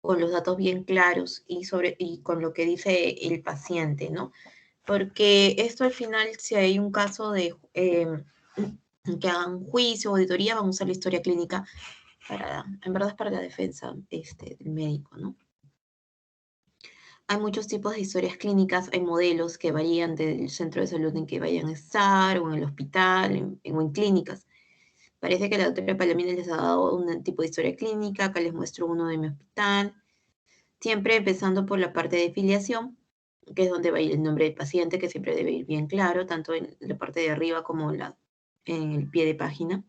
con los datos bien claros y con lo que dice el paciente, ¿no? Porque esto al final, si hay un caso de que hagan juicio o auditoría, vamos a usar la historia clínica en verdad es para la defensa del médico, ¿no? Hay muchos tipos de historias clínicas, hay modelos que varían del centro de salud en que vayan a estar, o en el hospital, o en clínicas. Parece que la doctora Palomino les ha dado un tipo de historia clínica, acá les muestro uno de mi hospital, siempre empezando por la parte de filiación, que es donde va a ir el nombre del paciente, que siempre debe ir bien claro, tanto en la parte de arriba como en el pie de página.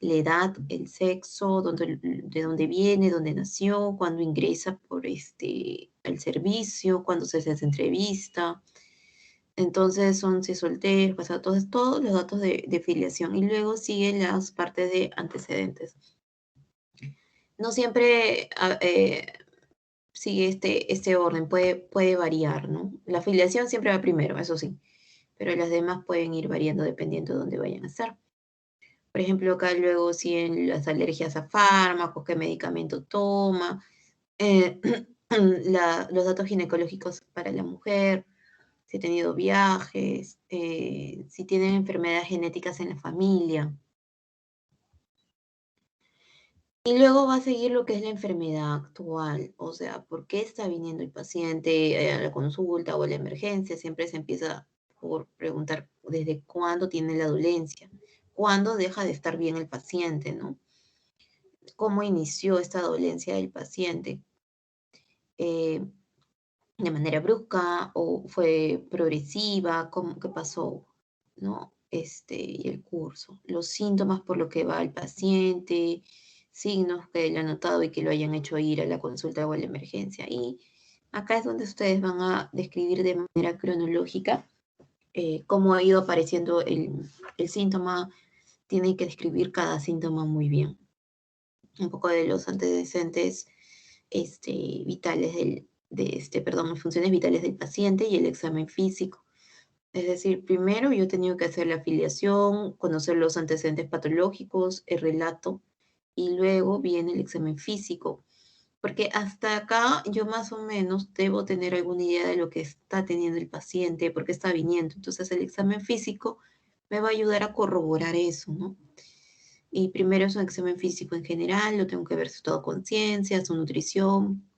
La edad, el sexo, de dónde viene, dónde nació, cuándo ingresa por el servicio, cuándo se hace esa entrevista. Entonces son si es soltero, casado, todos los datos de filiación. Y luego siguen las partes de antecedentes. No siempre sigue este orden, puede variar, ¿no? La filiación siempre va primero, eso sí, pero las demás pueden ir variando dependiendo de dónde vayan a estar. Por ejemplo, acá luego siguen las alergias a fármacos, qué medicamento toma, eh, los datos ginecológicos para la mujer, si ha tenido viajes, si tienen enfermedades genéticas en la familia. Y luego va a seguir lo que es la enfermedad actual, o sea, ¿por qué está viniendo el paciente a la consulta o a la emergencia? Siempre se empieza por preguntar desde cuándo tiene la dolencia, cuándo deja de estar bien el paciente, ¿no? ¿Cómo inició esta dolencia del paciente? Eh, ¿De manera brusca o fue progresiva? ¿Qué pasó? ¿No? Y el curso, los síntomas por lo que va el paciente, signos que le han notado y que lo hayan hecho ir a la consulta o a la emergencia. Y acá es donde ustedes van a describir de manera cronológica cómo ha ido apareciendo el síntoma. Tienen que describir cada síntoma muy bien. Un poco de los antecedentes vitales perdón, funciones vitales del paciente y el examen físico. Es decir, primero yo he tenido que hacer la afiliación, conocer los antecedentes patológicos, el relato, y luego viene el examen físico, porque hasta acá yo más o menos debo tener alguna idea de lo que está teniendo el paciente, por qué está viniendo. Entonces el examen físico me va a ayudar a corroborar eso, ¿no? Y primero es un examen físico en general, lo tengo que ver su estado de conciencia, su nutrición,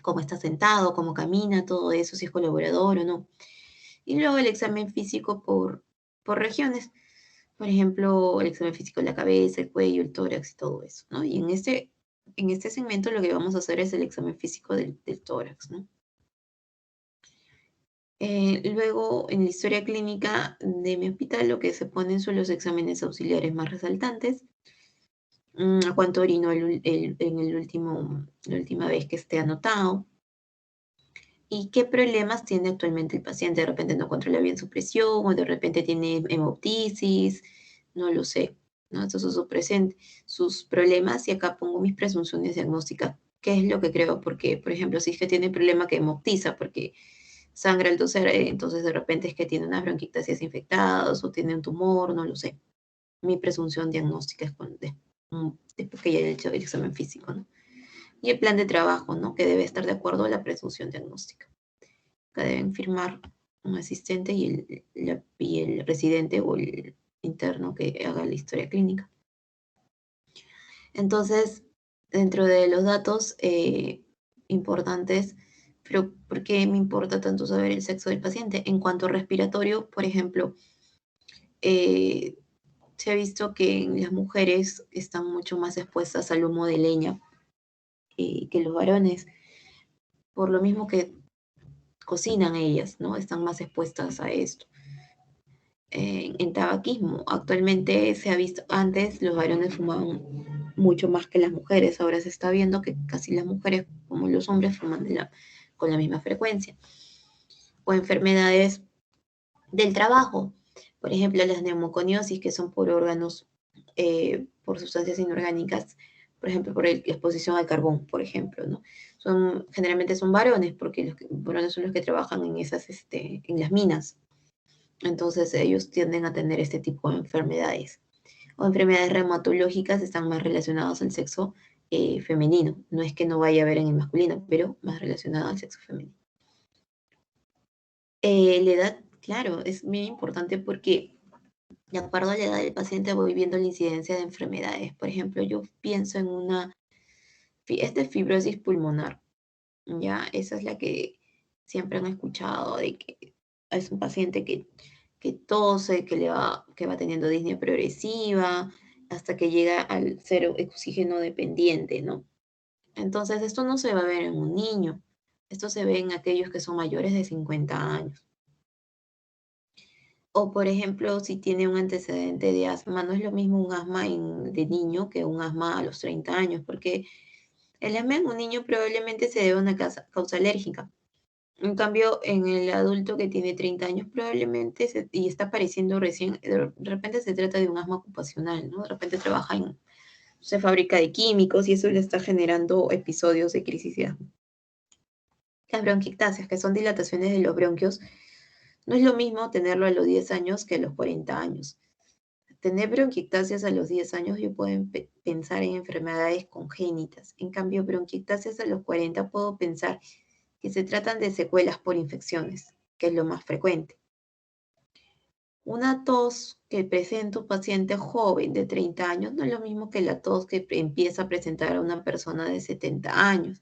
cómo está sentado, cómo camina, todo eso, si es colaborador o no. Y luego el examen físico por regiones. Por ejemplo, el examen físico de la cabeza, el cuello, el tórax y todo eso, ¿no? Y en este segmento lo que vamos a hacer es el examen físico del tórax, ¿no? Luego, en la historia clínica de mi hospital, lo que se ponen son los exámenes auxiliares más resaltantes. A cuánto orinó la última vez que esté anotado. ¿Y qué problemas tiene actualmente el paciente? De repente no controla bien su presión o de repente tiene hemoptisis, no lo sé, ¿no? Estos son sus problemas y acá pongo mis presunciones diagnósticas. ¿Qué es lo que creo? Porque, por ejemplo, si es que tiene problema que hemoptiza porque sangra al toser, entonces de repente es que tiene unas bronquiectasias infectadas o tiene un tumor, no lo sé. Mi presunción diagnóstica es después que ya haya hecho el examen físico, ¿no? Y el plan de trabajo, ¿no? Que debe estar de acuerdo a la presunción diagnóstica que deben firmar un asistente y el residente o el interno que haga la historia clínica. Entonces, dentro de los datos importantes, pero ¿por qué me importa tanto saber el sexo del paciente? En cuanto a respiratorio, por ejemplo, eh, se ha visto que las mujeres están mucho más expuestas al humo de leña que los varones, por lo mismo que cocinan ellas, ¿no? Están más expuestas a esto. En tabaquismo. Actualmente se ha visto, antes los varones fumaban mucho más que las mujeres, ahora se está viendo que casi las mujeres como los hombres fuman con la misma frecuencia. O enfermedades del trabajo, por ejemplo las neumoconiosis que son por órganos, por sustancias inorgánicas, por ejemplo por la exposición al carbón, por ejemplo, ¿no? Generalmente son varones porque los varones son los que trabajan en las minas. Entonces ellos tienden a tener este tipo de enfermedades. O enfermedades reumatológicas están más relacionadas al sexo femenino. No es que no vaya a haber en el masculino, pero más relacionado al sexo femenino. La edad, claro, es muy importante porque de acuerdo a la edad del paciente voy viendo la incidencia de enfermedades. Por ejemplo, yo pienso en esta es fibrosis pulmonar, ¿ya? Esa es la que siempre han escuchado, de que es un paciente que tose, que va teniendo disnea progresiva, hasta que llega al ser oxígeno dependiente, ¿no? Entonces, esto no se va a ver en un niño, esto se ve en aquellos que son mayores de 50 años. O, por ejemplo, si tiene un antecedente de asma, no es lo mismo un asma de niño que un asma a los 30 años, porque el asma en un niño probablemente se debe a una causa alérgica. En cambio, en el adulto que tiene 30 años probablemente y está apareciendo recién, de repente se trata de un asma ocupacional, ¿no? De repente trabaja se fabrica de químicos y eso le está generando episodios de crisis de asma. Las bronquiectasias, que son dilataciones de los bronquios, no es lo mismo tenerlo a los 10 años que a los 40 años. Tener bronquiectasias a los 10 años yo puedo pensar en enfermedades congénitas. En cambio, bronquiectasias a los 40 puedo pensar que se tratan de secuelas por infecciones, que es lo más frecuente. Una tos que presenta un paciente joven de 30 años no es lo mismo que la tos que empieza a presentar a una persona de 70 años.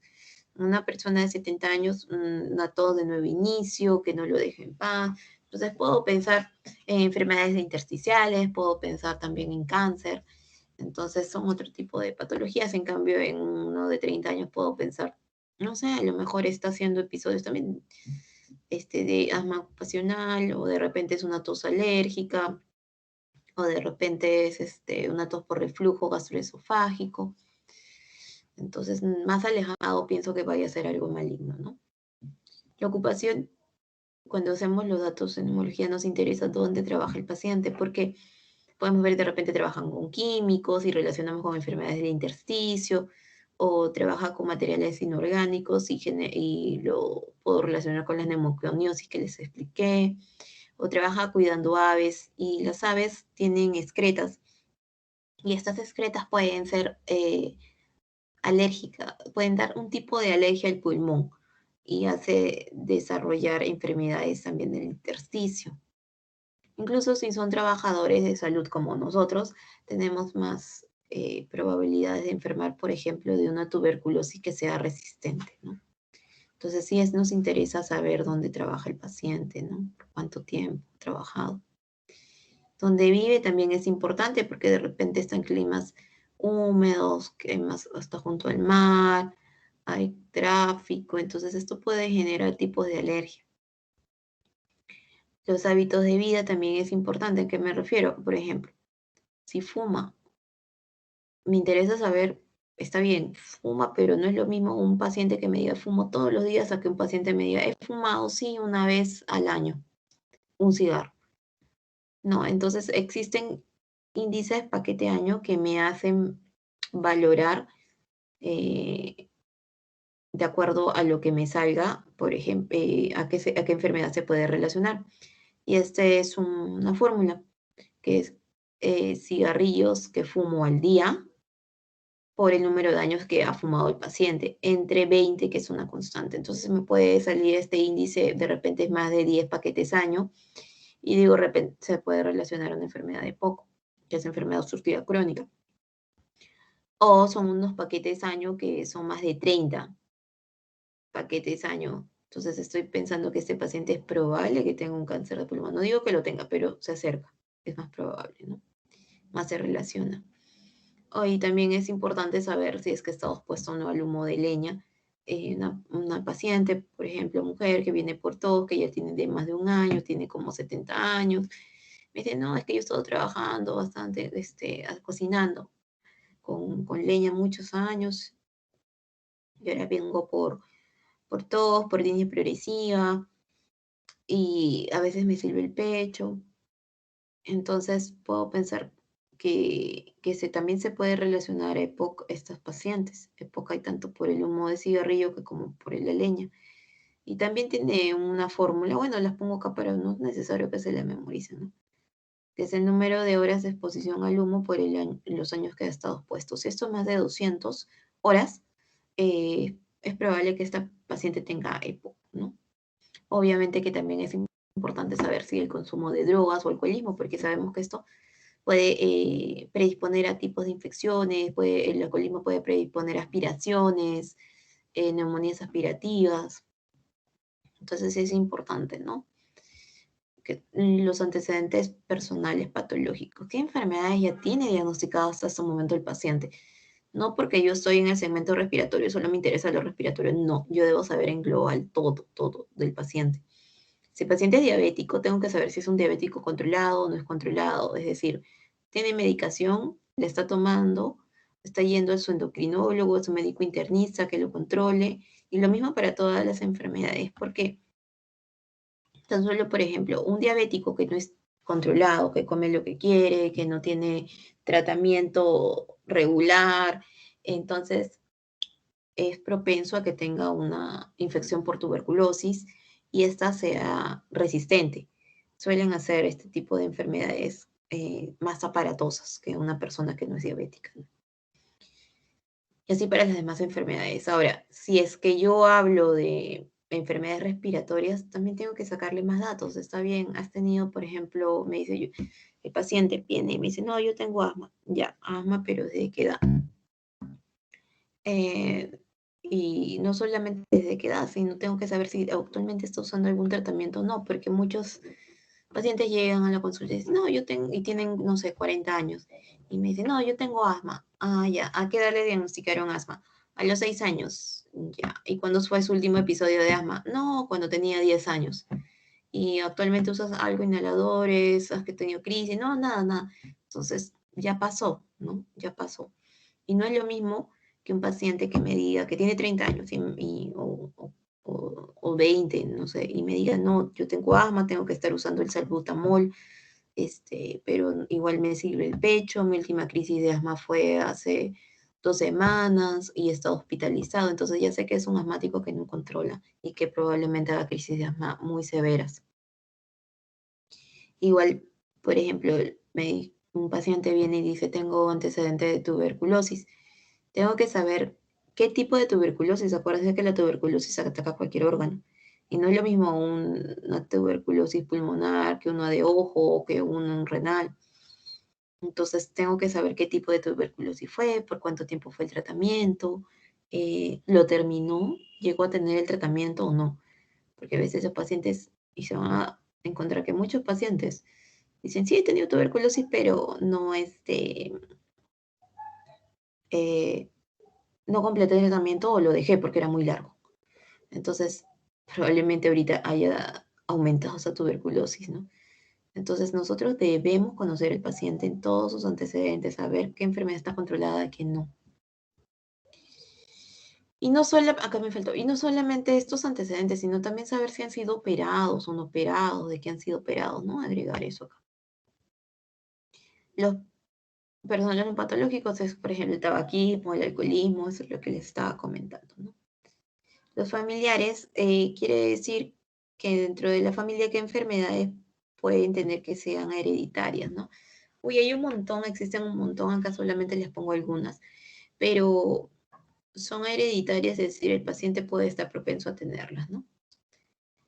Una persona de 70 años, una tos de nuevo inicio, que no lo deje en paz. Entonces puedo pensar en enfermedades intersticiales, puedo pensar también en cáncer. Entonces son otro tipo de patologías. En cambio, en uno de 30 años puedo pensar, no sé, a lo mejor está haciendo episodios también de asma ocupacional, o de repente es una tos alérgica, o de repente es una tos por reflujo gastroesofágico. Entonces, más alejado pienso que vaya a ser algo maligno, ¿no? La ocupación, cuando hacemos los datos en neumología, nos interesa dónde trabaja el paciente, porque podemos ver de repente trabajan con químicos y relacionamos con enfermedades del intersticio, o trabaja con materiales inorgánicos y lo puedo relacionar con la neumoconiosis que les expliqué, o trabaja cuidando aves y las aves tienen excretas y estas excretas pueden ser alérgicas, pueden dar un tipo de alergia al pulmón y hace desarrollar enfermedades también del intersticio. Incluso si son trabajadores de salud como nosotros, tenemos más probabilidades de enfermar, por ejemplo, de una tuberculosis que sea resistente, ¿no? Entonces sí nos interesa saber dónde trabaja el paciente, ¿no? Por cuánto tiempo ha trabajado. Donde vive también es importante porque de repente está en climas húmedos, que hay más hasta junto al mar, hay tráfico, entonces esto puede generar tipos de alergia. Los hábitos de vida también es importante. ¿A qué me refiero? Por ejemplo, si fuma, me interesa saber, está bien, fuma, pero no es lo mismo un paciente que me diga fumo todos los días a que un paciente me diga he fumado, sí, una vez al año, un cigarro. No, entonces existen índices paquete año que me hacen valorar eh, de acuerdo a lo que me salga, por ejemplo, a qué enfermedad se puede relacionar. Y esta es una fórmula que es cigarrillos que fumo al día por el número de años que ha fumado el paciente, entre 20, que es una constante. Entonces me puede salir este índice, de repente es más de 10 paquetes año, y digo, de repente se puede relacionar a una enfermedad de poco, que es enfermedad obstructiva crónica. O son unos paquetes año que son más de 30 paquetes año. Entonces estoy pensando que este paciente es probable que tenga un cáncer de pulmón. No digo que lo tenga, pero se acerca. Es más probable, ¿no? Más se relaciona. Hoy también es importante saber si es que está expuesto o no al humo de leña. Una paciente, por ejemplo, mujer que viene por tos, que ya tiene de más de un año, tiene como 70 años, me dice, no, es que yo he estado trabajando bastante, cocinando con leña muchos años, y ahora vengo por tos, por línea progresiva, y a veces me sirve el pecho. Entonces puedo pensar que también se puede relacionar a EPOC estos pacientes. EPOC hay tanto por el humo de cigarrillo que como por la leña. Y también tiene una fórmula, bueno, las pongo acá, pero no es necesario que se la memoricen, ¿no? Que es el número de horas de exposición al humo por los años que ha estado expuesto. Si esto es más de 200, horas, es probable que esta paciente tenga EPOC, ¿no? Obviamente que también es importante saber si el consumo de drogas o alcoholismo, porque sabemos que esto puede predisponer a tipos de infecciones, el alcoholismo puede predisponer a aspiraciones, neumonías aspirativas. Entonces es importante, ¿no? Que los antecedentes personales patológicos. ¿Qué enfermedades ya tiene diagnosticadas hasta este momento el paciente? No porque yo estoy en el segmento respiratorio, solo me interesa lo respiratorio. No, yo debo saber en global todo del paciente. Si el paciente es diabético, tengo que saber si es un diabético controlado o no es controlado. Es decir, tiene medicación, la está tomando, está yendo a su endocrinólogo, a su médico internista que lo controle. Y lo mismo para todas las enfermedades, porque tan solo, por ejemplo, un diabético que no es controlado, que come lo que quiere, que no tiene tratamiento regular, entonces es propenso a que tenga una infección por tuberculosis y esta sea resistente. Suelen hacer este tipo de enfermedades más aparatosas que una persona que no es diabética, ¿no? Y así para las demás enfermedades. Ahora, si es que yo hablo de enfermedades respiratorias, también tengo que sacarle más datos. Está bien, has tenido, por ejemplo, me dice, el paciente viene y me dice, no, yo tengo asma. Ya, asma, pero ¿desde qué edad? Eh, y no solamente desde qué edad, sino tengo que saber si actualmente está usando algún tratamiento o no, porque muchos pacientes llegan a la consulta y dicen, no, yo tengo, y tienen, no sé, 40 años, y me dicen, no, yo tengo asma. Ah, ya, ¿a qué edad le diagnosticaron asma? A los 6 años, ya. ¿Y cuándo fue su último episodio de asma? No, cuando tenía 10 años. ¿Y actualmente usas algo, inhaladores? ¿Has que tenido crisis? No, nada, nada. Entonces, ya pasó, ¿no? Ya pasó. Y no es lo mismo que un paciente que me diga que tiene 30 años o 20, no sé, y me diga, no, yo tengo asma, tengo que estar usando el salbutamol, pero igual me sirve el pecho, mi última crisis de asma fue hace 2 semanas y he estado hospitalizado, entonces ya sé que es un asmático que no controla y que probablemente haga crisis de asma muy severas. Igual, por ejemplo, un paciente viene y dice, tengo antecedente de tuberculosis. Tengo que saber qué tipo de tuberculosis. Acuérdense que la tuberculosis ataca cualquier órgano. Y no es lo mismo una tuberculosis pulmonar que una de ojo o que una renal. Entonces tengo que saber qué tipo de tuberculosis fue, por cuánto tiempo fue el tratamiento, lo terminó, llegó a tener el tratamiento o no. Porque a veces los pacientes, y se van a encontrar que muchos pacientes dicen, sí, he tenido tuberculosis, pero no, eh, no completé el tratamiento o lo dejé porque era muy largo. Entonces, probablemente ahorita haya aumentado esa tuberculosis, ¿no? Entonces, nosotros debemos conocer al paciente en todos sus antecedentes, saber qué enfermedad está controlada y qué no. Y no solo, acá me faltó, y no solamente estos antecedentes, sino también saber si han sido operados o no operados, de qué han sido operados, ¿no? Agregar eso acá. Los personas patológicos es, por ejemplo, el tabaquismo, el alcoholismo, eso es lo que les estaba comentando, ¿no? Los familiares quiere decir que dentro de la familia qué enfermedades pueden tener que sean hereditarias, ¿no? Uy, hay un montón, existen un montón, acá solamente les pongo algunas, pero son hereditarias, es decir, el paciente puede estar propenso a tenerlas, ¿no?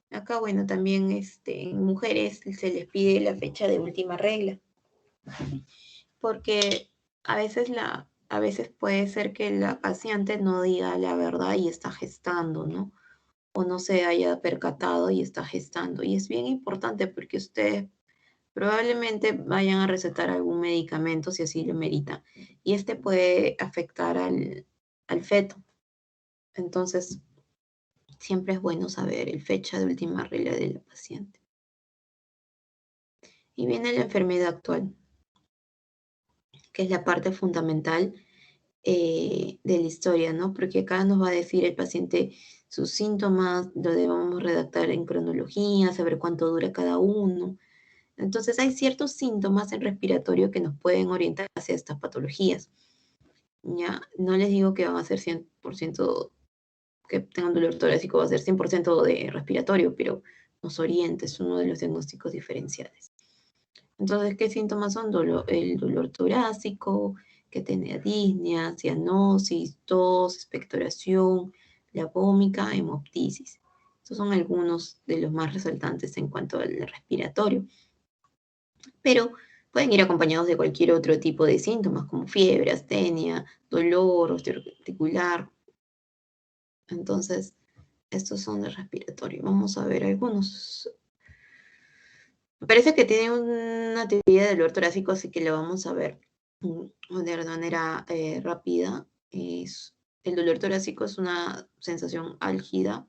Acá, bueno, también en mujeres se les pide la fecha de última regla, porque a veces puede ser que la paciente no diga la verdad y está gestando, ¿no? O no se haya percatado y está gestando. Y es bien importante porque ustedes probablemente vayan a recetar algún medicamento si así lo merita. Y este puede afectar al feto. Entonces, siempre es bueno saber el fecha de última regla de la paciente. Y viene la enfermedad actual, que es la parte fundamental de la historia, ¿no? Porque acá nos va a decir el paciente sus síntomas, lo debemos redactar en cronología, saber cuánto dura cada uno. Entonces hay ciertos síntomas en respiratorio que nos pueden orientar hacia estas patologías. Ya, no les digo que van a ser 100% que tengan dolor torácico, va a ser 100% de respiratorio, pero nos orienta, es uno de los diagnósticos diferenciales. Entonces, ¿qué síntomas son? El dolor torácico, que tiene disnea, cianosis, tos, expectoración, labómica, hemoptisis. Estos son algunos de los más resaltantes en cuanto al respiratorio, pero pueden ir acompañados de cualquier otro tipo de síntomas como fiebre, astenia, dolor osteoarticular. Entonces, estos son de respiratorio. Vamos a ver algunos. Me parece que tiene una teoría del dolor torácico, así que lo vamos a ver de manera rápida. El dolor torácico es una sensación álgida,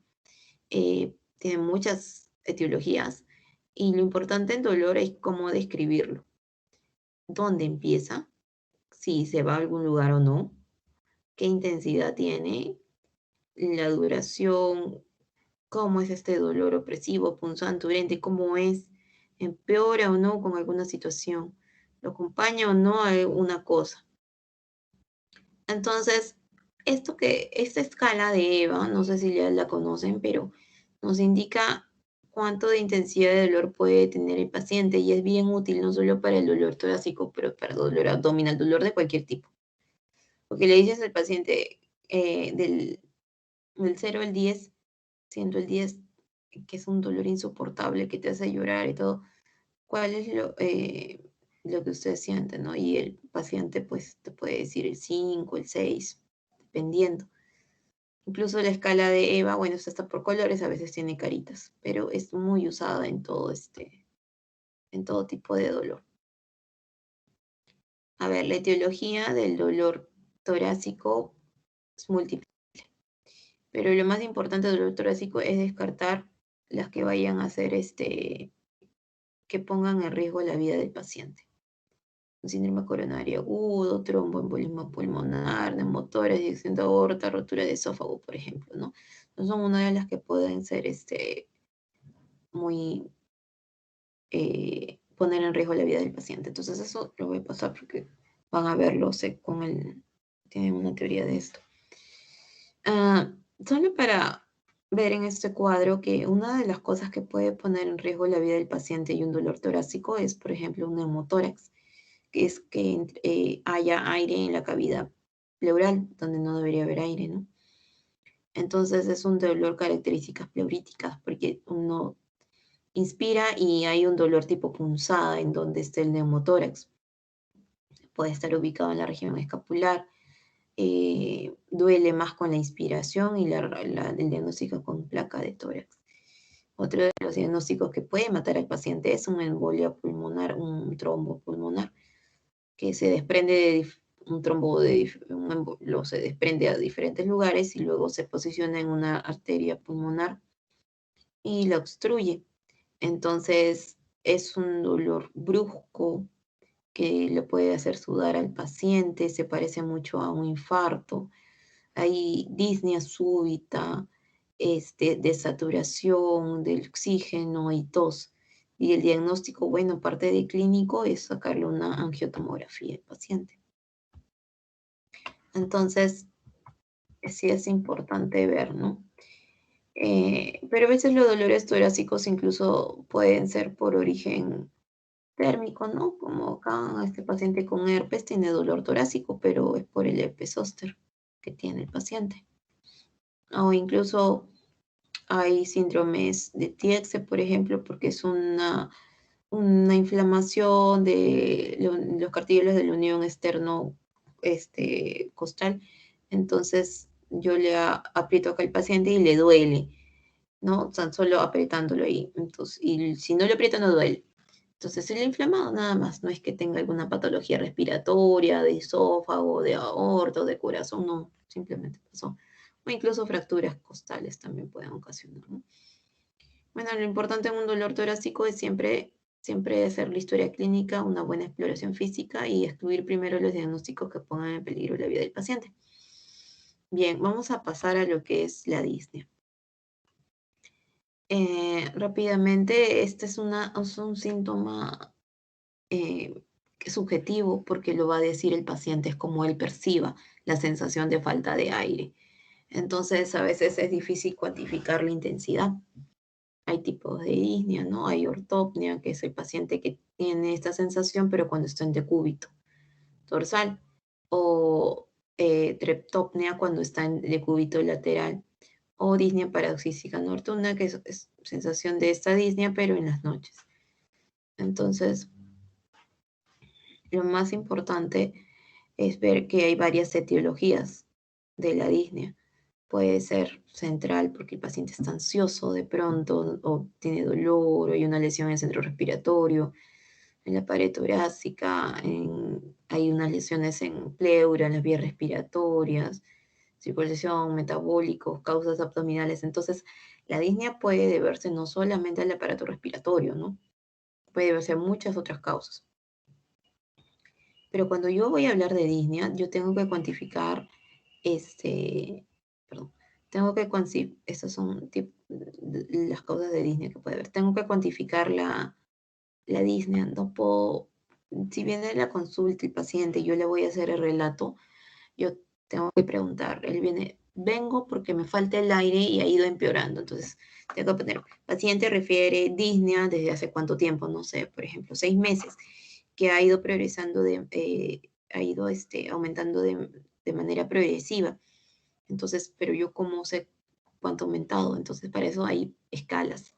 tiene muchas etiologías y lo importante en dolor es cómo describirlo. ¿Dónde empieza? Si se va a algún lugar o no, qué intensidad tiene, la duración, cómo es este dolor opresivo, punzante, urente, cómo es, empeora o no con alguna situación, lo acompaña o no a una cosa. Entonces, esta escala de EVA, no sé si ya la conocen, pero nos indica cuánto de intensidad de dolor puede tener el paciente y es bien útil no solo para el dolor torácico, pero para el dolor abdominal, dolor de cualquier tipo. Porque le dices al paciente del 0 al 10, siendo el 10 que es un dolor insoportable, que te hace llorar y todo, ¿cuál es lo que usted siente, no? Y el paciente pues te puede decir el 5, el 6, dependiendo. Incluso la escala de EVA, bueno, esta está por colores, a veces tiene caritas, pero es muy usada en todo tipo de dolor. A ver, la etiología del dolor torácico es múltiple, pero lo más importante del dolor torácico es descartar las que vayan a hacer que pongan en riesgo la vida del paciente. Un síndrome coronario agudo, tromboembolismo pulmonar, neumotórax, disección de aorta, rotura de esófago, por ejemplo, ¿no? No son una de las que pueden ser muy poner en riesgo la vida del paciente. Entonces eso lo voy a pasar porque van a verlo, tienen una teoría de esto. Solo para ver en este cuadro que una de las cosas que puede poner en riesgo la vida del paciente y un dolor torácico es, por ejemplo, un neumotórax, que es que haya aire en la cavidad pleural, donde no debería haber aire, ¿no? Entonces es un dolor características pleuríticas, porque uno inspira y hay un dolor tipo punzada en donde está el neumotórax. Puede estar ubicado en la región escapular, duele más con la inspiración y el diagnóstico con placa de tórax. Otro de los diagnósticos que puede matar al paciente es una embolia pulmonar, un trombo pulmonar, que se desprende de un trombo, se desprende a diferentes lugares y luego se posiciona en una arteria pulmonar y la obstruye. Entonces es un dolor brusco que le puede hacer sudar al paciente, se parece mucho a un infarto. Hay disnea súbita, desaturación del oxígeno y tos. Y el diagnóstico, bueno, aparte de clínico, es sacarle una angiotomografía al paciente. Entonces, sí es importante ver, ¿no? Pero a veces los dolores torácicos incluso pueden ser por origen térmico, ¿no? Como acá este paciente con herpes tiene dolor torácico, pero es por el herpes zóster que tiene el paciente. O incluso hay síndromes de Tietze, por ejemplo, porque es una inflamación de los cartílados de la unión externo costal. Entonces yo le aprieto acá al paciente y le duele, ¿no? Tan solo apretándolo ahí. Entonces, y si no lo aprieto, no duele. Entonces, el inflamado nada más, no es que tenga alguna patología respiratoria, de esófago, de aorta, de corazón, no, simplemente pasó. O incluso fracturas costales también pueden ocasionar, ¿no? Bueno, lo importante en un dolor torácico es siempre hacer la historia clínica, una buena exploración física y excluir primero los diagnósticos que pongan en peligro la vida del paciente. Bien, vamos a pasar a lo que es la disnea. Rápidamente, este es un síntoma subjetivo porque lo va a decir el paciente, es como él perciba la sensación de falta de aire. Entonces, a veces es difícil cuantificar la intensidad. Hay tipos de disnea, ¿no? Hay ortopnea, que es el paciente que tiene esta sensación, pero cuando está en decúbito dorsal. o treptopnea cuando está en decúbito lateral, o disnea paroxística nocturna, que es sensación de esta disnea, pero en las noches. Entonces, lo más importante es ver que hay varias etiologías de la disnea. Puede ser central porque el paciente está ansioso de pronto, o tiene dolor, o hay una lesión en el centro respiratorio, en la pared torácica, hay unas lesiones en pleura, en las vías respiratorias, circulación, metabólicos, causas abdominales. Entonces, la disnea puede deberse no solamente al aparato respiratorio, ¿no? Puede deberse a muchas otras causas. Pero cuando yo voy a hablar de disnea, yo tengo que cuantificar, perdón, tengo que cuantificar, estas son las causas de disnea que puede haber. Tengo que cuantificar la disnea, no puedo, si viene la consulta el paciente y yo le voy a hacer el relato, yo tengo que preguntar, él viene, vengo porque me falta el aire y ha ido empeorando, entonces tengo que poner, paciente refiere disnea desde hace cuánto tiempo, no sé, por ejemplo, 6 meses, que ha ido progresando, ha ido aumentando de manera progresiva, entonces, pero yo cómo sé cuánto ha aumentado, entonces para eso hay escalas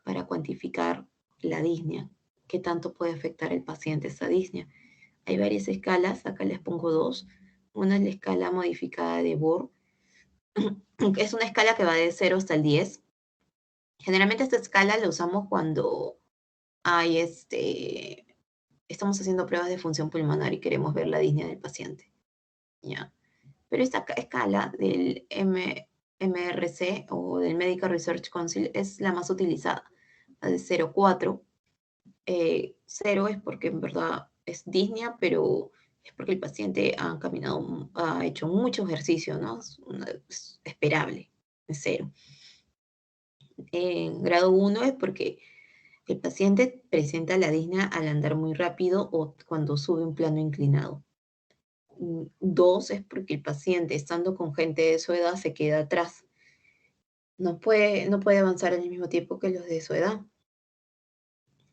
para cuantificar la disnea, qué tanto puede afectar al paciente esta disnea. Hay varias escalas, acá les pongo dos. Una es la escala modificada de Bohr, que es una escala que va de 0 hasta el 10. Generalmente esta escala la usamos cuando hay estamos haciendo pruebas de función pulmonar y queremos ver la disnea del paciente. ¿Ya? Pero esta escala del MRC o del Medical Research Council es la más utilizada, la de 0 a 4. 0 es porque en verdad es disnea, pero es porque el paciente ha caminado, ha hecho mucho ejercicio, ¿no? Es esperable, es 0. En grado 1 es porque el paciente presenta la disnea al andar muy rápido o cuando sube un plano inclinado. 2 es porque el paciente, estando con gente de su edad, se queda atrás. No puede avanzar al mismo tiempo que los de su edad.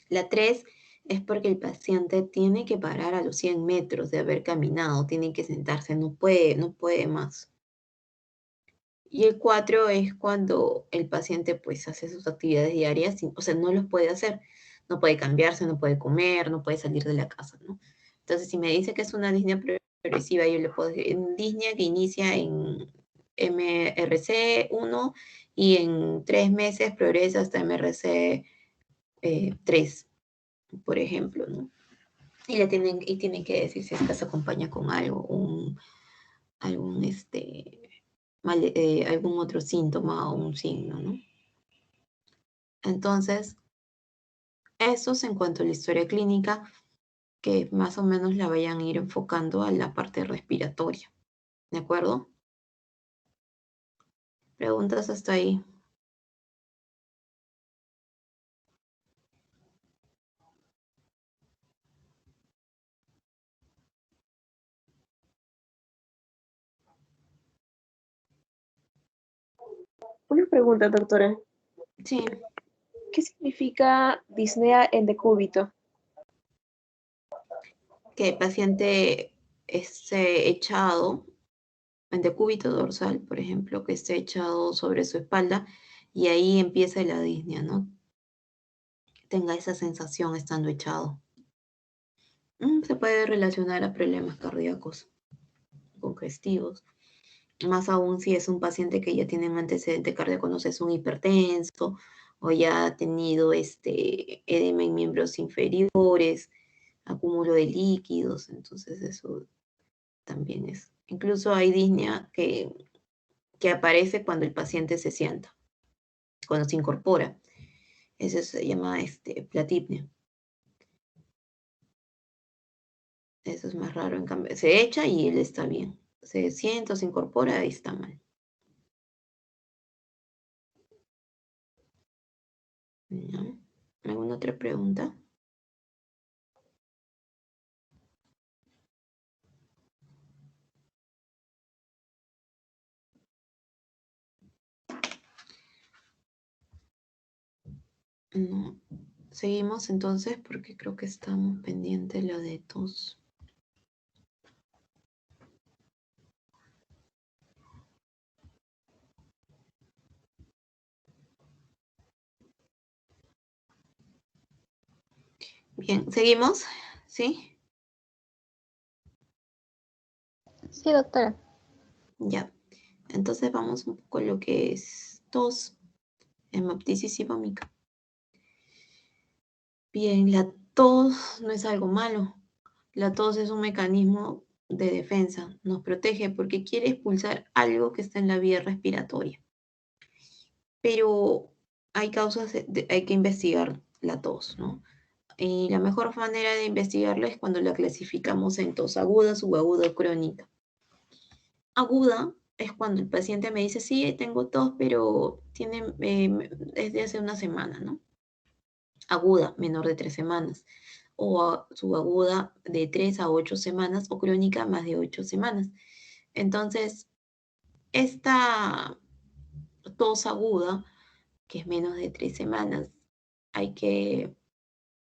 La 3 es porque el paciente tiene que parar a los 100 metros de haber caminado, tiene que sentarse, no puede más. Y el 4 es cuando el paciente pues hace sus actividades diarias, o sea, no los puede hacer, no puede cambiarse, no puede comer, no puede salir de la casa, ¿no? Entonces, si me dice que es una disnea progresiva, yo le puedo decir, en disnea que inicia en MRC 1 y en 3 meses progresa hasta MRC 3, por ejemplo, ¿no? Y tienen que decir si es que se acompaña con algo, algún, algún otro síntoma o un signo, ¿no? Entonces, eso es en cuanto a la historia clínica, que más o menos la vayan a ir enfocando a la parte respiratoria, ¿de acuerdo? Preguntas hasta ahí. Una pregunta, doctora. Sí, ¿Qué significa disnea en decúbito? que el paciente esté echado en decúbito dorsal, por ejemplo, que esté echado sobre su espalda y ahí empieza la disnea, ¿no? Tenga esa sensación estando echado. Se puede relacionar a problemas cardíacos congestivos, más aún si es un paciente que ya tiene un antecedente cardíaco, no sé, es un hipertenso o ya ha tenido edema en miembros inferiores, acúmulo de líquidos, entonces eso también es. Incluso hay disnea que aparece cuando el paciente se sienta, cuando se incorpora. Eso se llama platipnea. Eso es más raro, en cambio. Se echa y él está bien. Se sienta o se incorpora y está mal. ¿No? ¿Alguna otra pregunta? No. Seguimos entonces porque creo que estamos pendientes lo de tos. Bien, ¿seguimos? ¿Sí? Sí, doctora. Ya. Entonces vamos un poco a lo que es tos, hemoptisis y vómito. Bien, la tos no es algo malo. La tos es un mecanismo de defensa. Nos protege porque quiere expulsar algo que está en la vía respiratoria. Pero hay causas, hay que investigar la tos, ¿no? Y la mejor manera de investigarla es cuando la clasificamos en tos aguda, subaguda o crónica. Aguda es cuando el paciente me dice, sí, tengo tos, pero es de hace una semana, ¿no? Aguda, menor de 3 semanas, o subaguda de 3 a 8 semanas, o crónica más de 8 semanas. Entonces, esta tos aguda, que es menos de 3 semanas, hay que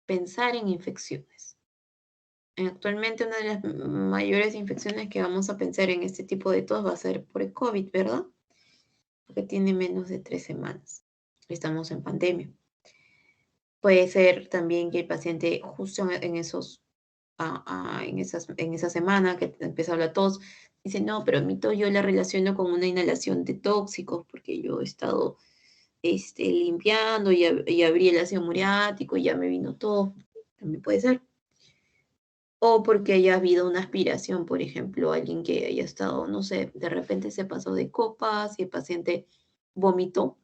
pensar en infecciones. Actualmente una de las mayores infecciones que vamos a pensar en este tipo de tos va a ser por el COVID, ¿verdad? Porque tiene menos de 3 semanas. Estamos en pandemia. Puede ser también que el paciente justo en esos, en esa semana que empezó la tos, dice, no, pero mi tos yo la relaciono con una inhalación de tóxicos porque yo he estado limpiando y abrí el ácido muriático y ya me vino tos. También puede ser. O porque haya habido una aspiración, por ejemplo, alguien que haya estado, no sé, de repente se pasó de copas y el paciente vomitó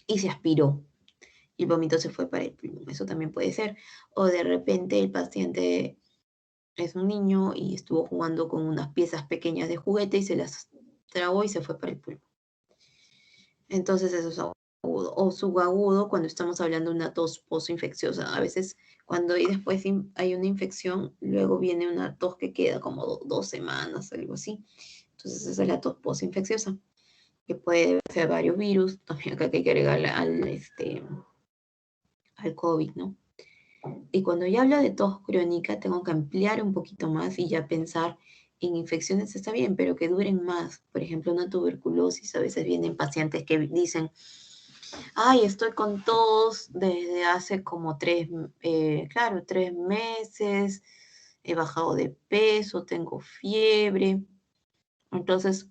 y se aspiró y el vómito se fue para el pulmón. Eso también puede ser. O de repente el paciente es un niño y estuvo jugando con unas piezas pequeñas de juguete y se las tragó y se fue para el pulmón. Entonces eso es agudo. O subagudo cuando estamos hablando de una tos postinfecciosa. A veces cuando y después hay una infección, luego viene una tos que queda como 2 semanas, algo así. Entonces esa es la tos postinfecciosa, que puede ser varios virus, también acá hay que agregarle al COVID, ¿no? Y cuando ya hablo de tos crónica, tengo que ampliar un poquito más y ya pensar en infecciones está bien, pero que duren más. Por ejemplo, una tuberculosis, a veces vienen pacientes que dicen, ay, estoy con tos desde hace como claro, 3 meses, he bajado de peso, tengo fiebre. Entonces,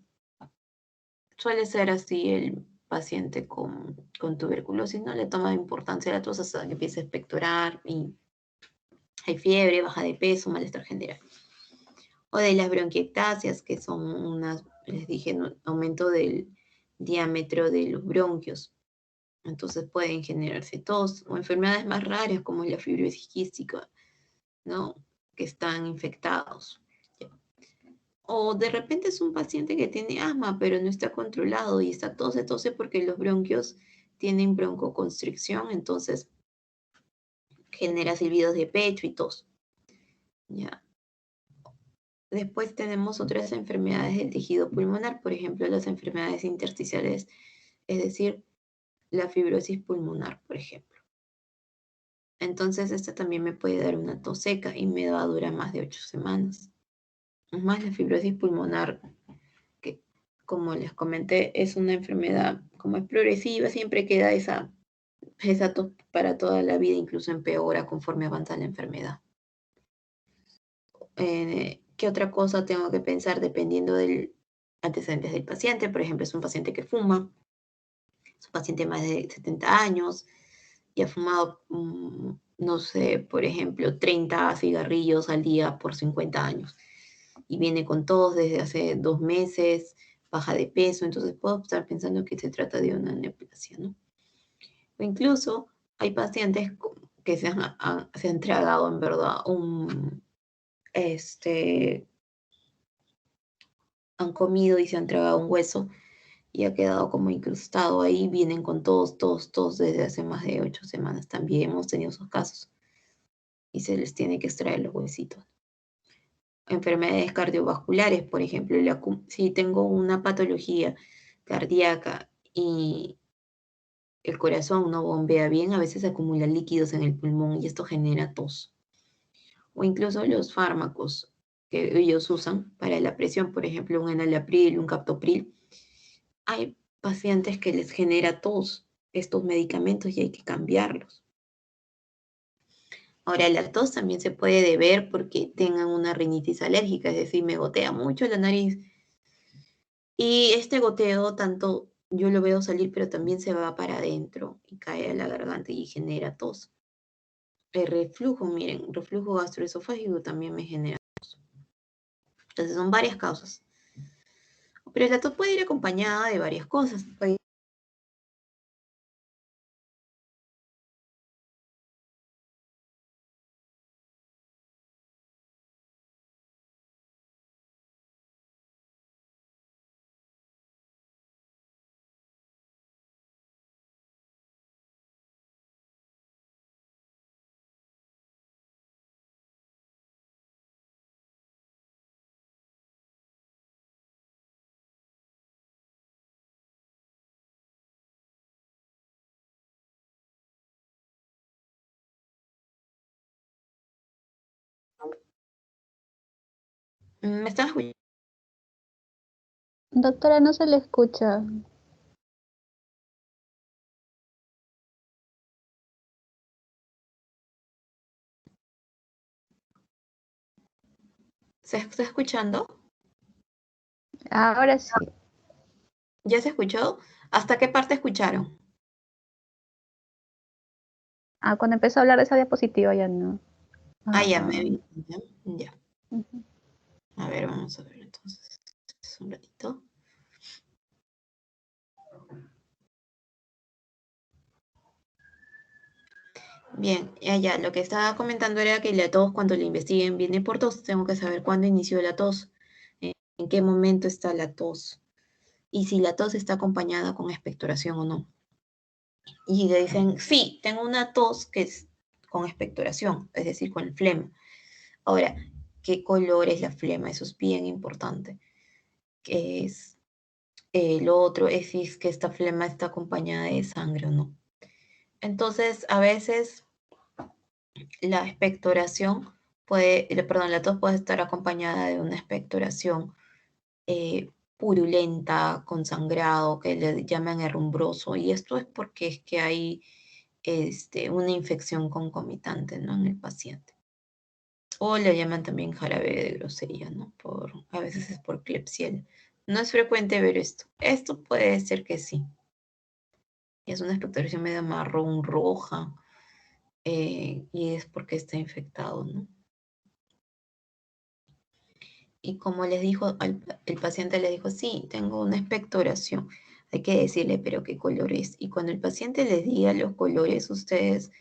suele ser así el paciente con tuberculosis, no le toma importancia a la tos hasta que empieza a expectorar y hay fiebre, baja de peso, malestar general. O de las bronquiectasias, que son les dije, aumento del diámetro de los bronquios. Entonces pueden generarse tos o enfermedades más raras como la fibrosis quística, ¿no? Que están infectados. O de repente es un paciente que tiene asma, pero no está controlado y está tose porque los bronquios tienen broncoconstricción, entonces genera silbidos de pecho y tos. ¿Ya? Después tenemos otras enfermedades del tejido pulmonar, por ejemplo, las enfermedades intersticiales, es decir, la fibrosis pulmonar, por ejemplo. Entonces, esta también me puede dar una tos seca y me va a durar más de 8 semanas. Más la fibrosis pulmonar, que como les comenté, es una enfermedad, como es progresiva, siempre queda esa tos para toda la vida, incluso empeora conforme avanza la enfermedad. ¿Qué otra cosa tengo que pensar dependiendo del antecedentes del paciente? Por ejemplo, es un paciente que fuma, es un paciente más de 70 años y ha fumado, no sé, por ejemplo, 30 cigarrillos al día por 50 años y viene con tos desde hace 2 meses, baja de peso, entonces puedo estar pensando que se trata de una neoplasia, ¿no? O incluso hay pacientes que se han tragado en verdad este, han comido y se han tragado un hueso y ha quedado como incrustado ahí, vienen con tos desde hace más de 8 semanas. También hemos tenido esos casos y se les tiene que extraer los huesitos. Enfermedades cardiovasculares, por ejemplo, si tengo una patología cardíaca y el corazón no bombea bien, a veces acumulan líquidos en el pulmón y esto genera tos. O incluso los fármacos que ellos usan para la presión, por ejemplo, un enalapril, un captopril. Hay pacientes que les genera tos estos medicamentos y hay que cambiarlos. Ahora, la tos también se puede deber porque tengan una rinitis alérgica, es decir, me gotea mucho la nariz. Y este goteo, tanto yo lo veo salir, pero también se va para adentro y cae a la garganta y genera tos. El reflujo, miren, reflujo gastroesofágico también me genera tos. Entonces son varias causas. Pero la tos puede ir acompañada de varias cosas. ¿Me están escuchando? Doctora, no se le escucha. ¿Se está escuchando? Ahora sí. ¿Ya se escuchó? ¿Hasta qué parte escucharon? Cuando empezó a hablar de esa diapositiva ya no. Ah, ya me Ah, vi. Ya, ya. ujú. A ver, vamos a ver entonces. Un ratito. Bien, ya, lo que estaba comentando era que la tos, cuando la investiguen, viene por tos. Tengo que saber cuándo inició la tos, en qué momento está la tos y si la tos está acompañada con expectoración o no. Y le dicen, sí, tengo una tos que es con expectoración, es decir, con el flema. Ahora, ¿qué color es la flema? Eso es bien importante. Que es lo otro es si es que esta flema está acompañada de sangre o no. Entonces, a veces la expectoración perdón, la tos puede estar acompañada de una expectoración purulenta, con sangrado, que le llaman herrumbroso, y esto es porque es que hay una infección concomitante, ¿no? En el paciente. O le llaman también jarabe de grosería, ¿no? A veces es por Klebsiella. No es frecuente ver esto. Esto puede ser que sí. Es una expectoración medio marrón, roja, y es porque está infectado, ¿no? Y como les dijo, el paciente le dijo, sí, tengo una expectoración. Hay que decirle, pero ¿qué color es? Y cuando el paciente les diga los colores, ustedes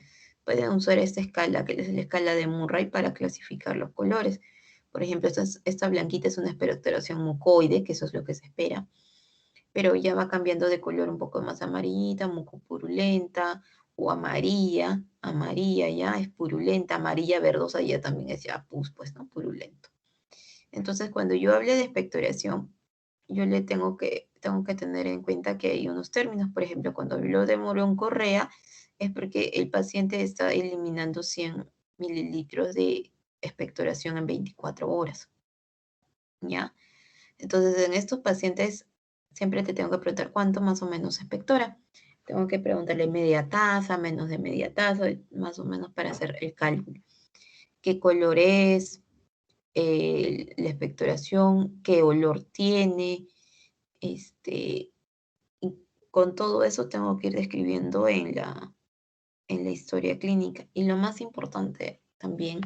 pueden usar esta escala, que es la escala de Murray, para clasificar los colores. Por ejemplo, esta blanquita es una expectoración mucoide, que eso es lo que se espera, pero ya va cambiando de color un poco más amarillita, mucopurulenta, o amarilla, amarilla ya es purulenta, amarilla verdosa ya también es ya pus, pues, ¿no? Purulento. Entonces, cuando yo hable de expectoración, yo tengo que tener en cuenta que hay unos términos. Por ejemplo, cuando hablo de morón-correa, es porque el paciente está eliminando 100 mililitros de expectoración en 24 horas, ¿ya? Entonces, en estos pacientes, siempre te tengo que preguntar cuánto más o menos expectora. Tengo que preguntarle media taza, menos de media taza, más o menos para hacer el cálculo. ¿Qué color es? La expectoración, qué olor tiene, y con todo eso tengo que ir describiendo en la historia clínica. Y lo más importante también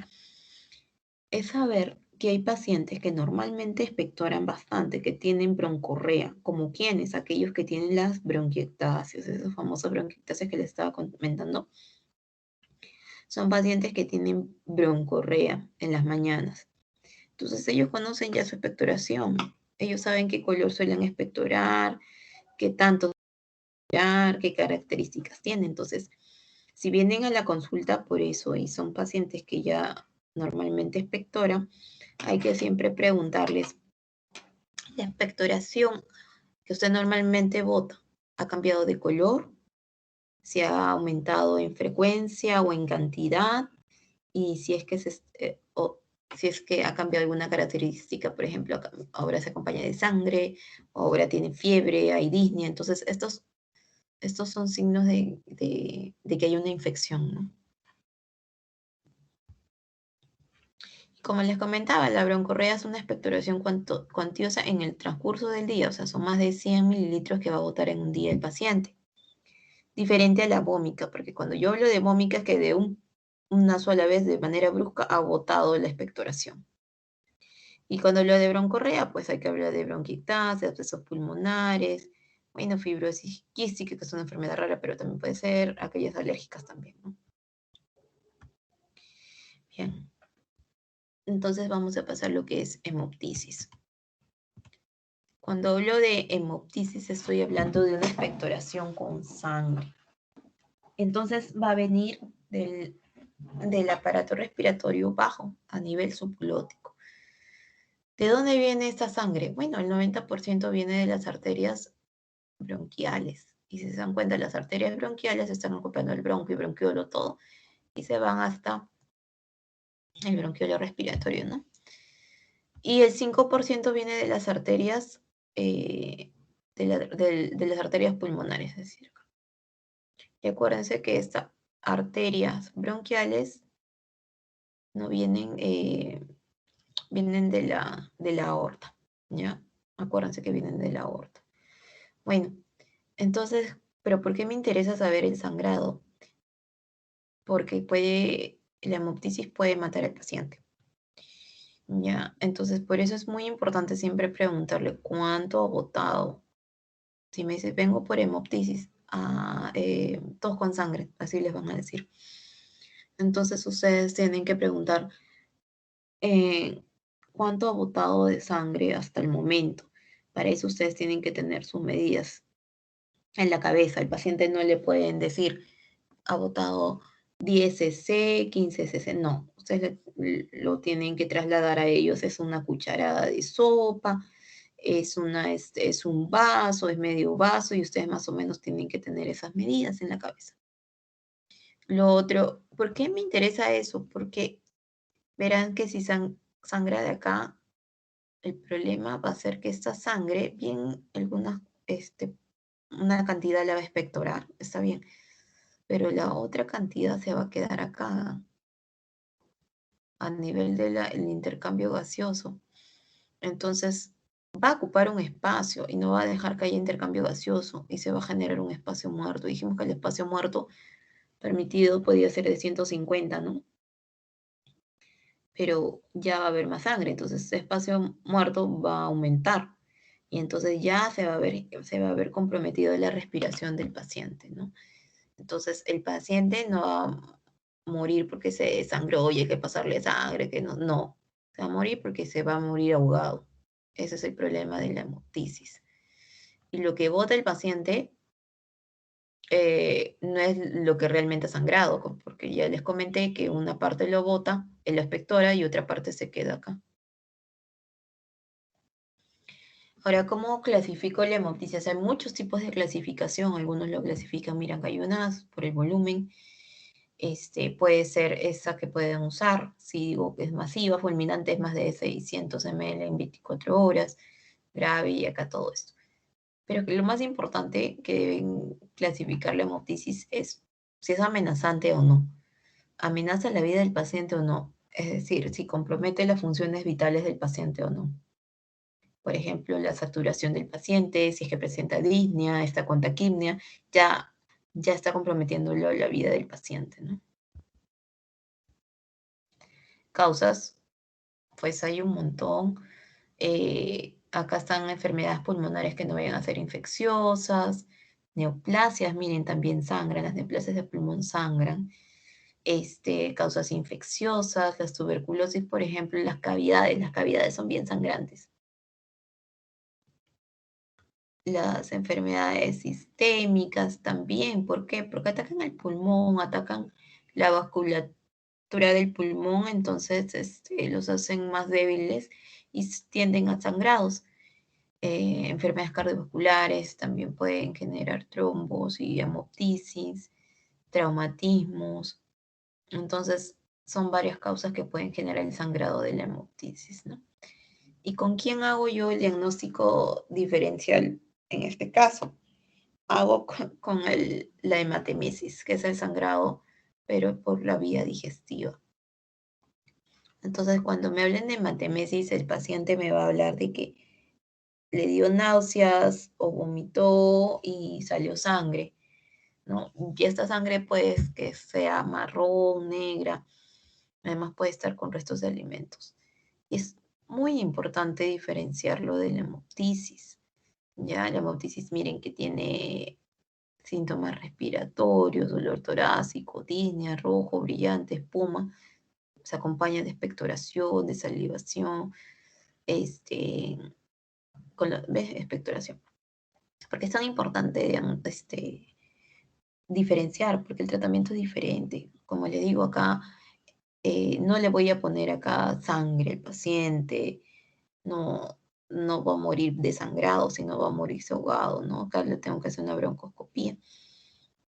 es saber que hay pacientes que normalmente expectoran bastante, que tienen broncorrea, como quienes, aquellos que tienen las bronquiectasias, esas famosas bronquiectasias que les estaba comentando, son pacientes que tienen broncorrea en las mañanas. Entonces ellos conocen ya su expectoración. Ellos saben qué color suelen expectorar, qué tanto expectorar, qué características tiene. Entonces, si vienen a la consulta por eso y son pacientes que ya normalmente expectoran, hay que siempre preguntarles, ¿la expectoración que usted normalmente vota ha cambiado de color? ¿Se ha aumentado en frecuencia o en cantidad? Y si es que si es que ha cambiado alguna característica, por ejemplo, ahora se acompaña de sangre, o ahora tiene fiebre, hay disnea, entonces estos son signos de que hay una infección, ¿no? Como les comentaba, la broncorrea es una expectoración cuantiosa en el transcurso del día, o sea, son más de 100 mililitros que va a botar en un día el paciente. Diferente a la vómica, porque cuando yo hablo de vómica es que de una sola vez, de manera brusca, ha botado la expectoración. Y cuando hablo de broncorrea, pues hay que hablar de bronquiectasia, abscesos pulmonares, bueno, fibrosis quística, que es una enfermedad rara, pero también puede ser aquellas alérgicas también, ¿no? Bien. Entonces vamos a pasar lo que es hemoptisis. Cuando hablo de hemoptisis estoy hablando de una expectoración con sangre. Entonces va a venir del aparato respiratorio bajo a nivel subglótico. ¿De dónde viene esta sangre? Bueno, el 90% viene de las arterias bronquiales. Y si se dan cuenta, las arterias bronquiales están ocupando el bronquio y bronquiolo todo. Y se van hasta el bronquiolo respiratorio, ¿no? Y el 5% viene de las arterias, de las arterias pulmonares, es decir. Y acuérdense que estas arterias bronquiales no vienen, vienen de la aorta, ¿ya? Acuérdense que vienen de la aorta. Bueno, entonces, ¿pero por qué me interesa saber el sangrado? Porque la hemoptisis puede matar al paciente. Ya, entonces por eso es muy importante siempre preguntarle cuánto ha botado. Si me dice, vengo por hemoptisis, tos con sangre, así les van a decir. Entonces ustedes tienen que preguntar cuánto ha botado de sangre hasta el momento. Para eso ustedes tienen que tener sus medidas en la cabeza. El paciente no le pueden decir, ha botado 10 cc, 15 cc, no. Ustedes lo tienen que trasladar a ellos. Es una cucharada de sopa, es un vaso, es medio vaso, y ustedes más o menos tienen que tener esas medidas en la cabeza. Lo otro, ¿por qué me interesa eso? Porque verán que si sangra de acá, el problema va a ser que esta sangre, bien, una cantidad la va a expectorar, está bien, pero la otra cantidad se va a quedar acá a nivel del intercambio gaseoso. Entonces, va a ocupar un espacio y no va a dejar que haya intercambio gaseoso y se va a generar un espacio muerto. Dijimos que el espacio muerto permitido podía ser de 150, ¿no? Pero ya va a haber más sangre, entonces ese espacio muerto va a aumentar y entonces ya se va a ver comprometido la respiración del paciente, ¿no? Entonces el paciente no va a morir porque se sangró y hay que pasarle sangre, que no, no, se va a morir porque se va a morir ahogado. Ese es el problema de la hemoptisis. Y lo que bota el paciente no es lo que realmente ha sangrado, porque ya les comenté que una parte lo bota, él lo expectora y otra parte se queda acá. Ahora, ¿cómo clasifico la hemoptisis? Hay muchos tipos de clasificación. Algunos lo clasifican Mirangayonas por el volumen. Puede ser esa que pueden usar. Si digo que es masiva, fulminante es más de 600 ml en 24 horas. Grave y acá todo esto. Pero que lo más importante que deben clasificar la hemoptisis es si es amenazante o no. ¿Amenaza la vida del paciente o no? Es decir, si compromete las funciones vitales del paciente o no. Por ejemplo, la saturación del paciente, si es que presenta disnea, está con taquipnea, ya está comprometiendo la vida del paciente, ¿no? Causas, pues hay un montón. Acá están enfermedades pulmonares que no vayan a ser infecciosas, neoplasias, miren, también sangran, las neoplasias de pulmón sangran. Causas infecciosas, las tuberculosis, por ejemplo, las cavidades son bien sangrantes. Las enfermedades sistémicas también. ¿Por qué? Porque atacan el pulmón, atacan la vasculatura del pulmón, entonces los hacen más débiles y tienden a sangrados. Enfermedades cardiovasculares también pueden generar trombos y hemoptisis, traumatismos. Entonces, son varias causas que pueden generar el sangrado de la hemoptisis, ¿no? ¿Y con quién hago yo el diagnóstico diferencial en este caso? Hago con la hematemesis, que es el sangrado, pero por la vía digestiva. Entonces, cuando me hablen de hematemesis, el paciente me va a hablar de que le dio náuseas o vomitó y salió sangre, ¿no? Y esta sangre, pues, que sea marrón, negra, además puede estar con restos de alimentos. Y es muy importante diferenciarlo de la hemoptisis. Ya, la hemoptisis, miren que tiene síntomas respiratorios, dolor torácico, disnea, rojo, brillante, espuma. Se acompaña de expectoración, de salivación, este, ¿ves? Expectoración. Porque es tan importante diferenciar, porque el tratamiento es diferente. Como le digo acá, no le voy a poner acá sangre al paciente, no, no va a morir desangrado, sino va a morir ahogado, ¿no? Acá le tengo que hacer una broncoscopía.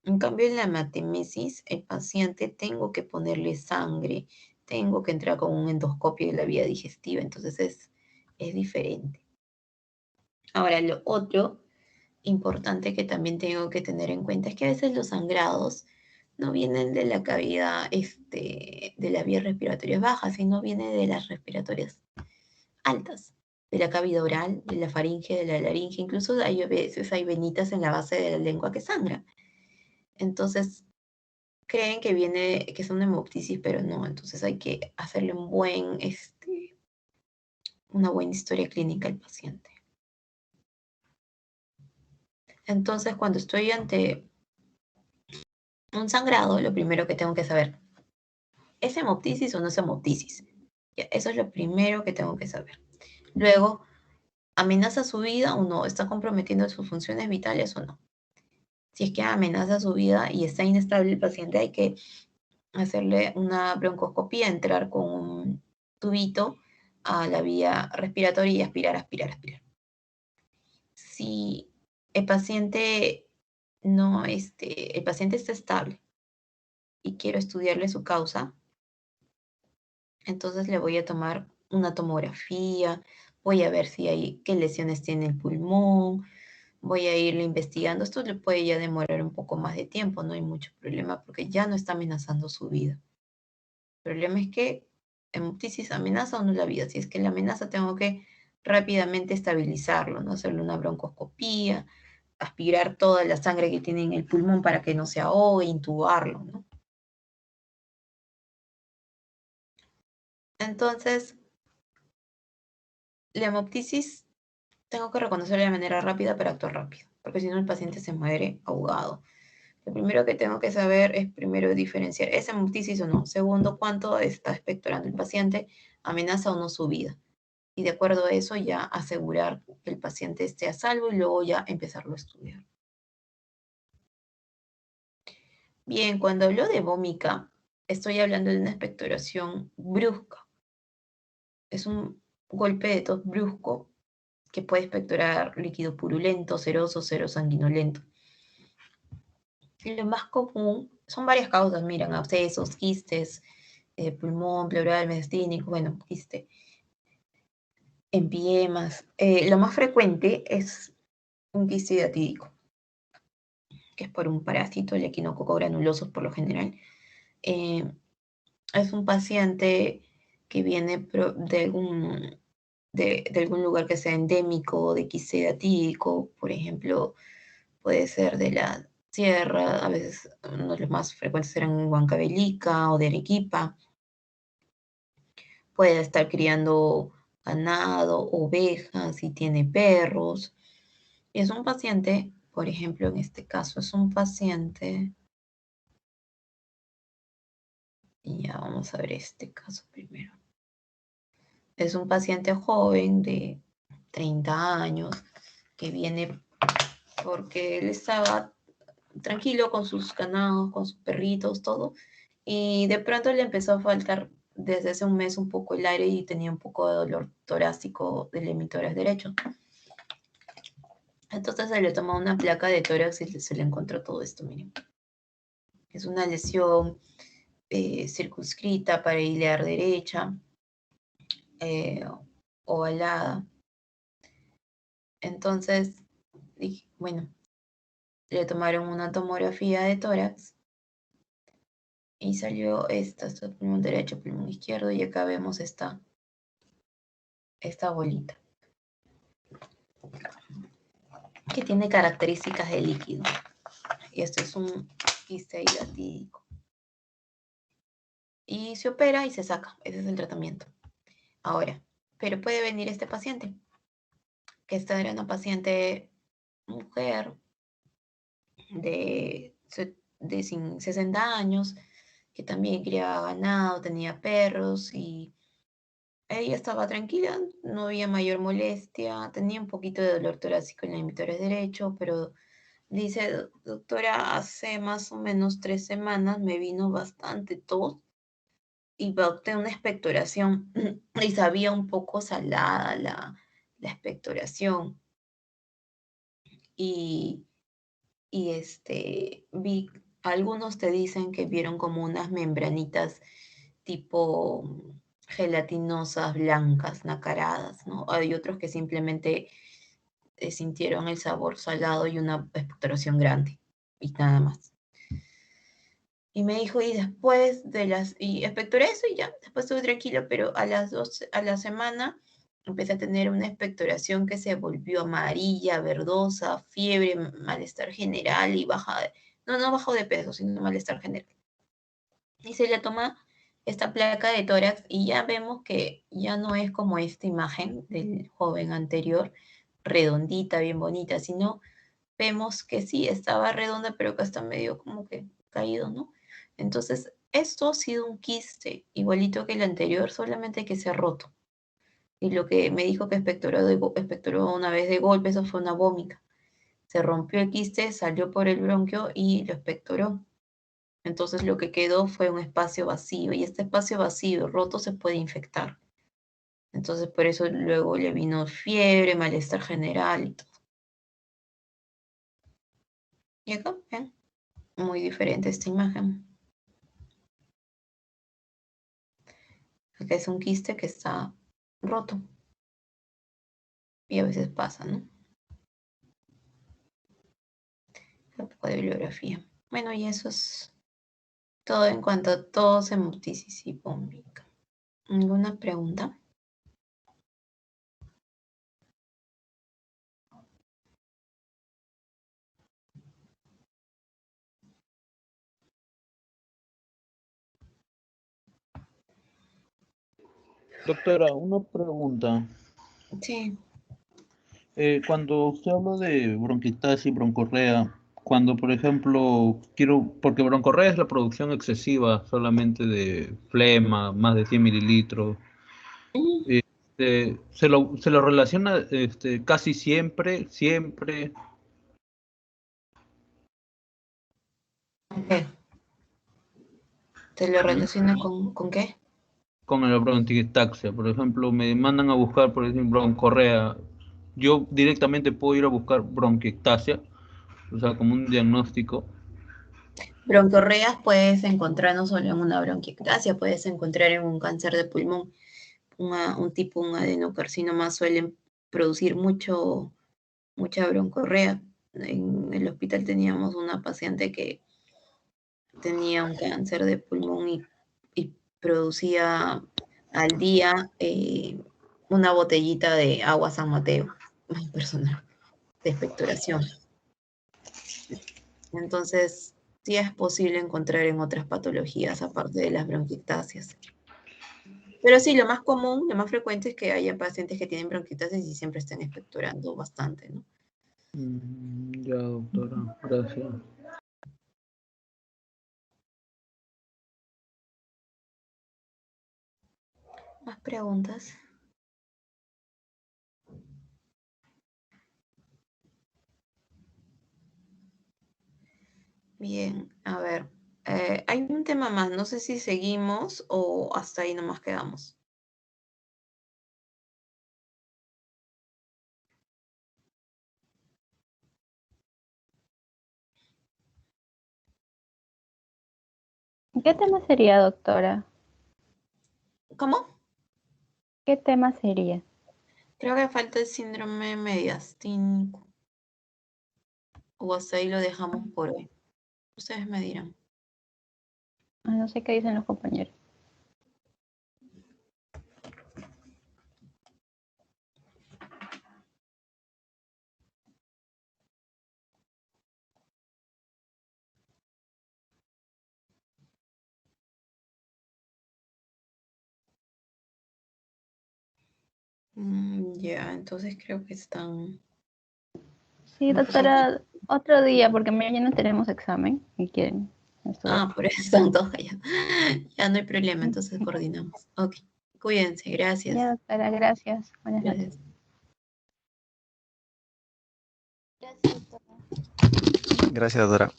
En cambio, en la hematemesis, el paciente tengo que ponerle sangre, tengo que entrar con un endoscopio de la vía digestiva, entonces es diferente. Ahora, lo otro importante que también tengo que tener en cuenta es que a veces los sangrados no vienen de la cavidad, de las vías respiratorias bajas, sino viene de las respiratorias altas, de la cavidad oral, de la faringe, de la laringe, incluso hay a veces hay venitas en la base de la lengua que sangran. Entonces, creen que viene, que es una hemoptisis, pero no, entonces hay que hacerle una buena historia clínica al paciente. Entonces, cuando estoy ante un sangrado, lo primero que tengo que saber, ¿es hemoptisis o no es hemoptisis? Ya, eso es lo primero que tengo que saber. Luego, ¿amenaza su vida o no? ¿Está comprometiendo sus funciones vitales o no? Si es que amenaza su vida y está inestable el paciente, hay que hacerle una broncoscopía, entrar con un tubito a la vía respiratoria y aspirar, aspirar, aspirar. Si el paciente no, el paciente está estable y quiero estudiarle su causa, entonces le voy a tomar una tomografía, voy a ver si hay, qué lesiones tiene el pulmón, voy a irle investigando. Esto le puede ya demorar un poco más de tiempo, no hay mucho problema porque ya no está amenazando su vida. El problema es que hemoptisis amenaza o no la vida. Si es que la amenaza, tengo que rápidamente estabilizarlo, ¿no? Hacerle una broncoscopía, aspirar toda la sangre que tiene en el pulmón para que no se ahogue, intubarlo, ¿no? Entonces, la hemoptisis tengo que reconocerla de manera rápida para actuar rápido, porque si no el paciente se muere ahogado. Lo primero que tengo que saber es primero diferenciar, ¿es hemoptisis o no? Segundo, ¿cuánto está expectorando el paciente? ¿Amenaza o no su vida? Y de acuerdo a eso ya asegurar que el paciente esté a salvo y luego ya empezarlo a estudiar. Bien, cuando hablo de vómica, estoy hablando de una expectoración brusca. Es un golpe de tos brusco que puede expectorar líquido purulento, seroso, serosanguinolento. Lo más común son varias causas, miran, abscesos, quistes, pulmón, pleural, mediastínico, bueno, quiste, empiemas. Lo más frecuente es un quiste hidatídico, que es por un parásito, el equinococo granuloso por lo general. Es un paciente que viene de algún lugar que sea endémico, de quiste hidatídico, por ejemplo, puede ser de la sierra, a veces uno de los más frecuentes eran Huancavelica o de Arequipa, puede estar criando ganado, ovejas y tiene perros. Y es un paciente, por ejemplo, en este caso, es un paciente, y ya vamos a ver este caso primero. Es un paciente joven de 30 años que viene porque él estaba tranquilo con sus ganados, con sus perritos, todo, y de pronto le empezó a faltar desde hace un mes un poco el aire y tenía un poco de dolor torácico del hemitórax derecho. Entonces se le tomó una placa de tórax y se le encontró todo esto, miren. Es una lesión circunscrita para ilear derecha, eh, ovalada. Entonces, dije, bueno, le tomaron una tomografía de tórax Y salió esta pulmón derecho, pulmón izquierdo, y acá vemos esta bolita, que tiene características de líquido. Y esto es un quiste hidratídico. Y se opera y se saca. Ese es el tratamiento. Ahora, pero puede venir este paciente, que esta era una paciente mujer de 60 años, que también criaba ganado, tenía perros y ella estaba tranquila, no había mayor molestia, tenía un poquito de dolor torácico en el hemisferio derecho, pero dice, doctora, hace más o menos 3 semanas me vino bastante tos y opté una expectoración y sabía un poco salada la expectoración. Y, vi, algunos te dicen que vieron como unas membranitas tipo gelatinosas, blancas, nacaradas, ¿no? Hay otros que simplemente sintieron el sabor salado y una expectoración grande y nada más. Y me dijo, y después y expectoré eso y ya, después estuve tranquilo, pero a la semana empecé a tener una expectoración que se volvió amarilla, verdosa, fiebre, malestar general y no bajo de peso, sino malestar general. Y se le toma esta placa de tórax y ya vemos que ya no es como esta imagen del joven anterior, redondita, bien bonita, sino vemos que sí, estaba redonda, pero que está medio como que caído, ¿no? Entonces, esto ha sido un quiste, igualito que el anterior, solamente que se ha roto. Y lo que me dijo que expectoró una vez de golpe, eso fue una vómica. Se rompió el quiste, salió por el bronquio y lo expectoró. Entonces lo que quedó fue un espacio vacío y este espacio vacío roto se puede infectar. Entonces por eso luego le vino fiebre, malestar general y todo. Y acá, ven, muy diferente esta imagen. Acá es un quiste que está roto y a veces pasa, ¿no? Un poco de bibliografía. Bueno, y eso es todo en cuanto a tos, hemoptisis y vómica. ¿Alguna pregunta? Doctora, una pregunta. Sí. Cuando usted habla de bronquitis y broncorrea, cuando por ejemplo porque broncorrea es la producción excesiva solamente de flema, más de 100 mililitros, se lo relaciona casi siempre ¿Qué? ¿Te lo ¿m? relaciona con qué? Con la bronquiectasia. Por ejemplo, me mandan a buscar, por ejemplo, broncorrea. Yo directamente puedo ir a buscar bronquiectasia, o sea, como un diagnóstico. Bronquiorreas puedes encontrar no solo en una bronquiectasia, puedes encontrar en un cáncer de pulmón. Un adenocarcinoma suelen producir mucha broncorrea. En el hospital teníamos una paciente que tenía un cáncer de pulmón y producía al día una botellita de agua San Mateo, personal, de expectoración. Entonces, sí es posible encontrar en otras patologías aparte de las bronquiectasias. Pero sí, lo más común, lo más frecuente es que haya pacientes que tienen bronquiectasis y siempre estén expectorando bastante, ¿no? Ya, doctora, gracias. ¿Más preguntas? Bien, a ver. Hay un tema más, no sé si seguimos o hasta ahí nomás quedamos. ¿Qué tema sería, doctora? ¿Cómo? ¿Qué tema sería? Creo que falta el síndrome mediastínico. O hasta ahí lo dejamos por hoy. Ustedes me dirán. No sé qué dicen los compañeros. Ya, entonces creo que están... Sí, no sé qué- doctora, otro día, porque mañana tenemos examen y quieren estudiar. por eso están todos allá. Ya no hay problema, entonces coordinamos. Ok, cuídense, gracias. Ya, doctora, gracias. Buenas noches. Gracias. Gracias, doctora.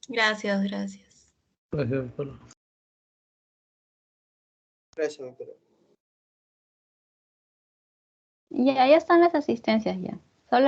Gracias, gracias. Gracias, doctora. Gracias, doctora. Ya están las asistencias ya.